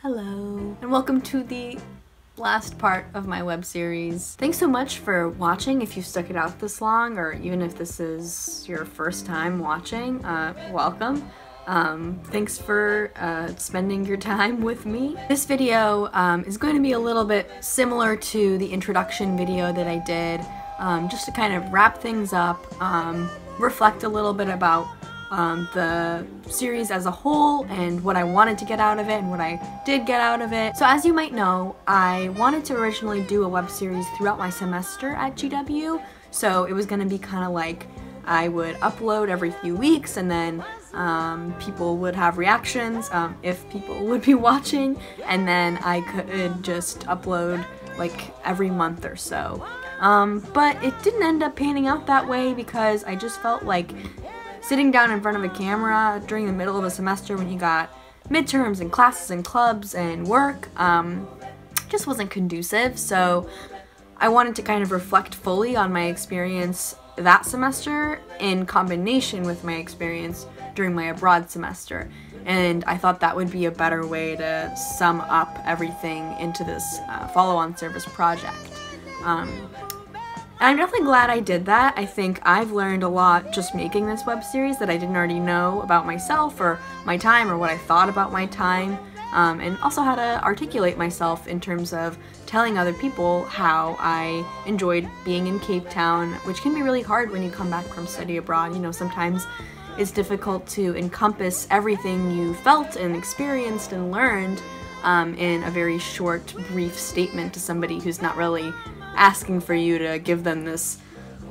Hello, and welcome to the last part of my web series. Thanks so much for watching if you've stuck it out this long, or even if this is your first time watching, welcome. Thanks for spending your time with me. This video is going to be a little bit similar to the introduction video that I did, just to kind of wrap things up, reflect a little bit about the series as a whole and what I wanted to get out of it and what I did get out of it. So as you might know, I wanted to originally do a web series throughout my semester at GW, so it was going to be kind of like I would upload every few weeks, and then people would have reactions if people would be watching, and then I could just upload like every month or so. But it didn't end up panning out that way because I just felt like sitting down in front of a camera during the middle of a semester when you got midterms and classes and clubs and work just wasn't conducive. So I wanted to kind of reflect fully on my experience that semester in combination with my experience during my abroad semester. And I thought that would be a better way to sum up everything into this follow-on service project. And I'm definitely glad I did that. I think I've learned a lot just making this web series that I didn't already know about myself or my time or what I thought about my time, and also how to articulate myself in terms of telling other people how I enjoyed being in Cape Town, which can be really hard when you come back from study abroad. You know, sometimes it's difficult to encompass everything you felt and experienced and learned in a very short, brief statement to somebody who's not really asking for you to give them this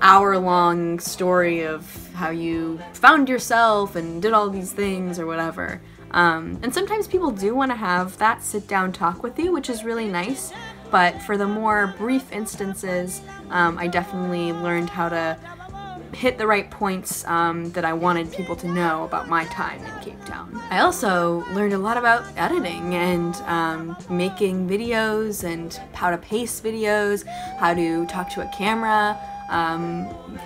hour-long story of how you found yourself and did all these things or whatever. And sometimes people do want to have that sit-down talk with you, which is really nice, but for the more brief instances, I definitely learned how to hit the right points that I wanted people to know about my time in Cape Town. I also learned a lot about editing and making videos and how to pace videos, how to talk to a camera,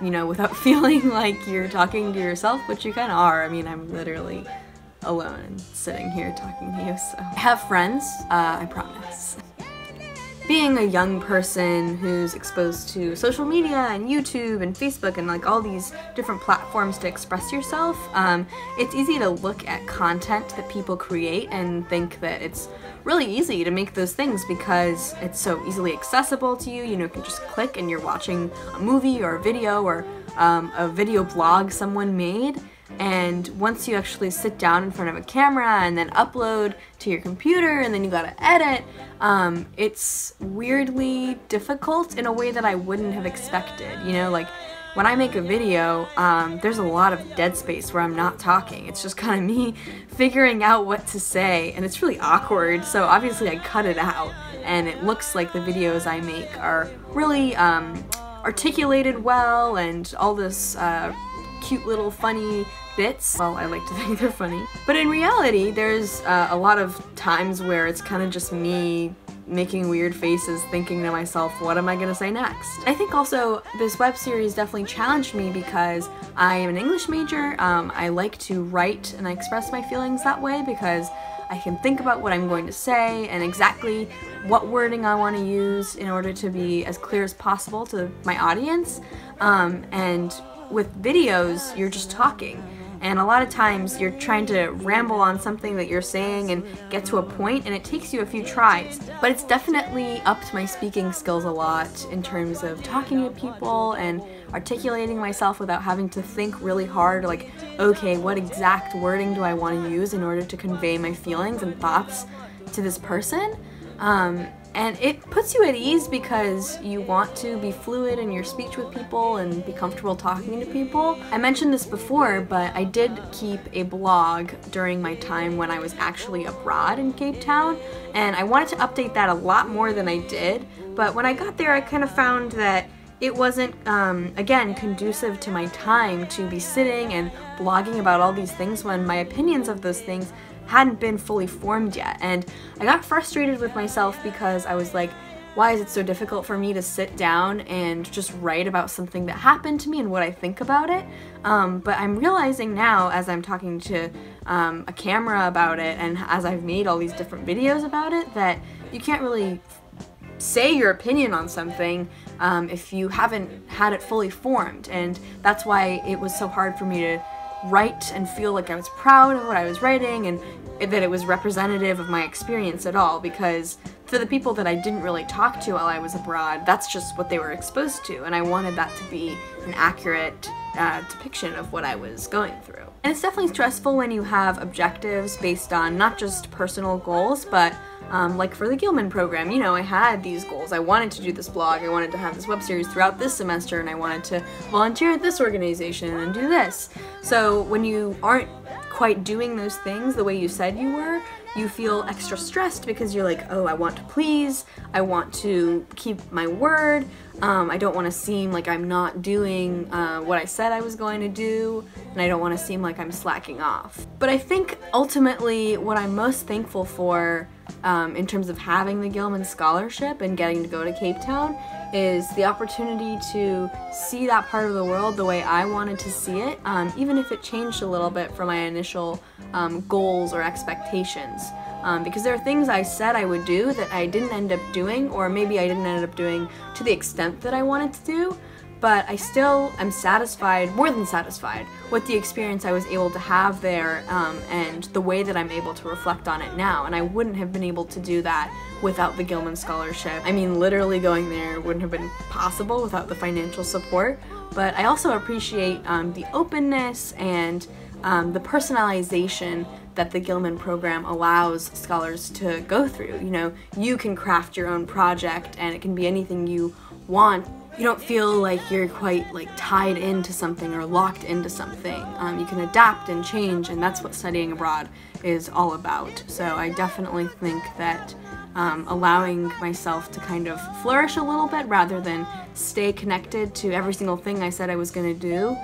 you know, without feeling like you're talking to yourself, which you kind of are. I mean, I'm literally alone and sitting here talking to you, so. I have friends, I promise. Being a young person who's exposed to social media and YouTube and Facebook and like all these different platforms to express yourself, it's easy to look at content that people create and think that it's really easy to make those things because it's so easily accessible to you. You know, you can just click and you're watching a movie or a video or a video blog someone made. And once you actually sit down in front of a camera and then upload to your computer and then you gotta edit, it's weirdly difficult in a way that I wouldn't have expected. You know, like when I make a video, there's a lot of dead space where I'm not talking. It's just kind of me figuring out what to say, and it's really awkward, so obviously I cut it out, and it looks like the videos I make are really articulated well and all this cute little funny bits. Well, I like to think they're funny. But in reality, there's a lot of times where it's kind of just me making weird faces, thinking to myself, what am I gonna say next? I think also this web series definitely challenged me because I am an English major. I like to write and I express my feelings that way because I can think about what I'm going to say and exactly what wording I want to use in order to be as clear as possible to my audience. And with videos, you're just talking, and a lot of times you're trying to ramble on something that you're saying and get to a point, and it takes you a few tries. But it's definitely upped my speaking skills a lot in terms of talking to people and articulating myself without having to think really hard, like, okay, what exact wording do I want to use in order to convey my feelings and thoughts to this person? And it puts you at ease because you want to be fluid in your speech with people and be comfortable talking to people. I mentioned this before, but I did keep a blog during my time when I was actually abroad in Cape Town, and I wanted to update that a lot more than I did, but when I got there I kind of found that it wasn't, again, conducive to my time to be sitting and blogging about all these things when my opinions of those things hadn't been fully formed yet. And I got frustrated with myself because I was like, why is it so difficult for me to sit down and just write about something that happened to me and what I think about it. But I'm realizing now, as I'm talking to a camera about it, and as I've made all these different videos about it, that you can't really say your opinion on something if you haven't had it fully formed. And that's why it was so hard for me to write and feel like I was proud of what I was writing and that it was representative of my experience at all, because for the people that I didn't really talk to while I was abroad, that's just what they were exposed to, and I wanted that to be an accurate depiction of what I was going through. And it's definitely stressful when you have objectives based on not just personal goals, but like for the Gilman program, you know, I had these goals. I wanted to do this blog, I wanted to have this web series throughout this semester, and I wanted to volunteer at this organization and do this. So when you aren't quite doing those things the way you said you were, you feel extra stressed because you're like, oh, I want to please, I want to keep my word, I don't want to seem like I'm not doing what I said I was going to do, and I don't want to seem like I'm slacking off. But I think ultimately what I'm most thankful for in terms of having the Gilman Scholarship and getting to go to Cape Town is the opportunity to see that part of the world the way I wanted to see it, even if it changed a little bit from my initial goals or expectations. Because there are things I said I would do that I didn't end up doing, or maybe I didn't end up doing to the extent that I wanted to do, but I still am satisfied, more than satisfied, with the experience I was able to have there and the way that I'm able to reflect on it now. And I wouldn't have been able to do that without the Gilman Scholarship. I mean, literally going there wouldn't have been possible without the financial support, but I also appreciate the openness and the personalization that the Gilman program allows scholars to go through. You know, you can craft your own project and it can be anything you want. You don't feel like you're quite like tied into something or locked into something. You can adapt and change, and that's what studying abroad is all about. So I definitely think that allowing myself to kind of flourish a little bit rather than stay connected to every single thing I said I was going to do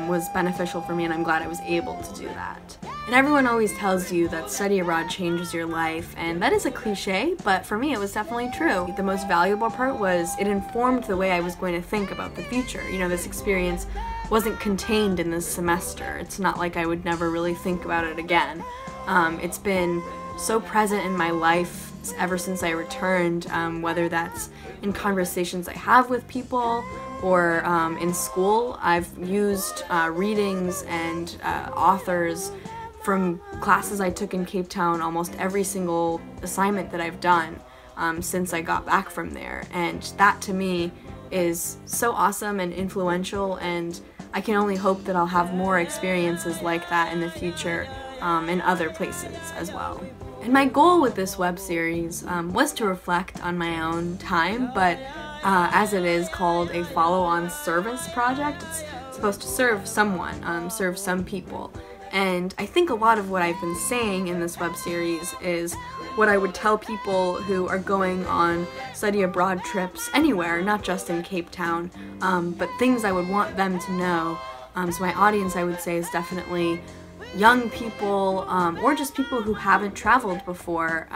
was beneficial for me, and I'm glad I was able to do that. And everyone always tells you that study abroad changes your life, and that is a cliche, but for me it was definitely true. The most valuable part was it informed the way I was going to think about the future. You know, this experience wasn't contained in this semester. It's not like I would never really think about it again. It's been so present in my life ever since I returned, whether that's in conversations I have with people or in school. I've used readings and authors from classes I took in Cape Town almost every single assignment that I've done since I got back from there, and that to me is so awesome and influential, and I can only hope that I'll have more experiences like that in the future in other places as well. And my goal with this web series was to reflect on my own time, but as it is called a follow-on service project, it's supposed to serve someone, serve some people. And I think a lot of what I've been saying in this web series is what I would tell people who are going on study abroad trips anywhere, not just in Cape Town, but things I would want them to know. So my audience, I would say, is definitely young people, or just people who haven't traveled before,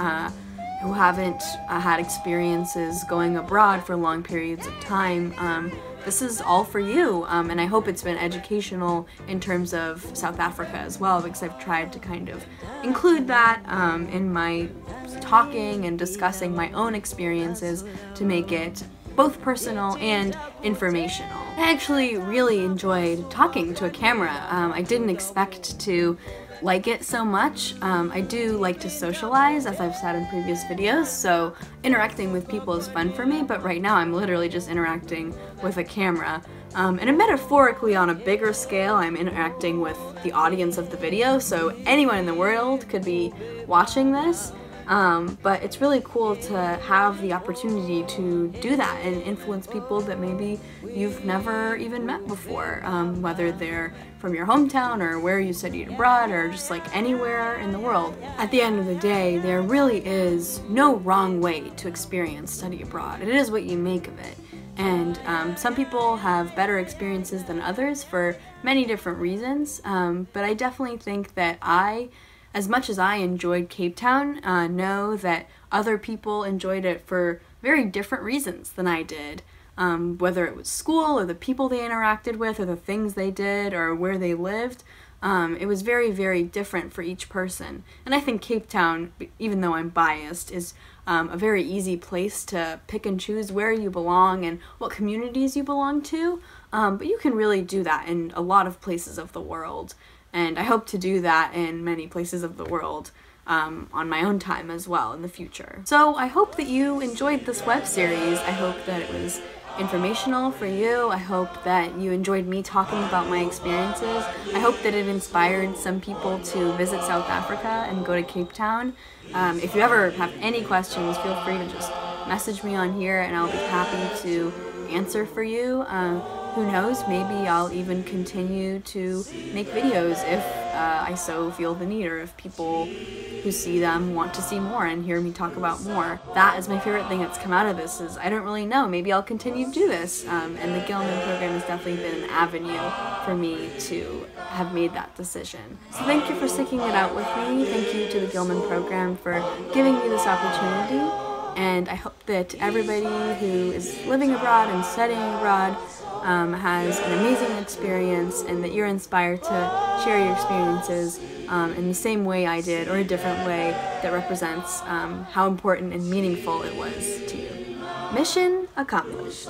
who haven't had experiences going abroad for long periods of time. This is all for you, and I hope it's been educational in terms of South Africa as well, because I've tried to kind of include that in my talking and discussing my own experiences to make it both personal and informational. I actually really enjoyed talking to a camera. I didn't expect to like it so much. I do like to socialize, as I've said in previous videos, so interacting with people is fun for me, but right now I'm literally just interacting with a camera. And metaphorically, on a bigger scale, I'm interacting with the audience of the video, so anyone in the world could be watching this. But it's really cool to have the opportunity to do that and influence people that maybe you've never even met before, whether they're from your hometown or where you studied abroad or just like anywhere in the world. At the end of the day, there really is no wrong way to experience study abroad. It is what you make of it. And some people have better experiences than others for many different reasons, but I definitely think that I as much as I enjoyed Cape Town, know that other people enjoyed it for very different reasons than I did. Whether it was school or the people they interacted with or the things they did or where they lived, it was very, very different for each person. And I think Cape Town, even though I'm biased, is a very easy place to pick and choose where you belong and what communities you belong to. But you can really do that in a lot of places of the world. And I hope to do that in many places of the world on my own time as well in the future. So I hope that you enjoyed this web series. I hope that it was informational for you. I hope that you enjoyed me talking about my experiences. I hope that it inspired some people to visit South Africa and go to Cape Town. If you ever have any questions, feel free to just message me on here and I'll be happy to answer for you. Who knows, maybe I'll even continue to make videos if I so feel the need, or if people who see them want to see more and hear me talk about more. That is my favorite thing that's come out of this, is I don't really know, maybe I'll continue to do this, and the Gilman program has definitely been an avenue for me to have made that decision. So thank you for sticking it out with me. Thank you to the Gilman program for giving me this opportunity, and I hope that everybody who is living abroad and studying abroad has an amazing experience, and that you're inspired to share your experiences in the same way I did, or a different way that represents how important and meaningful it was to you. Mission accomplished.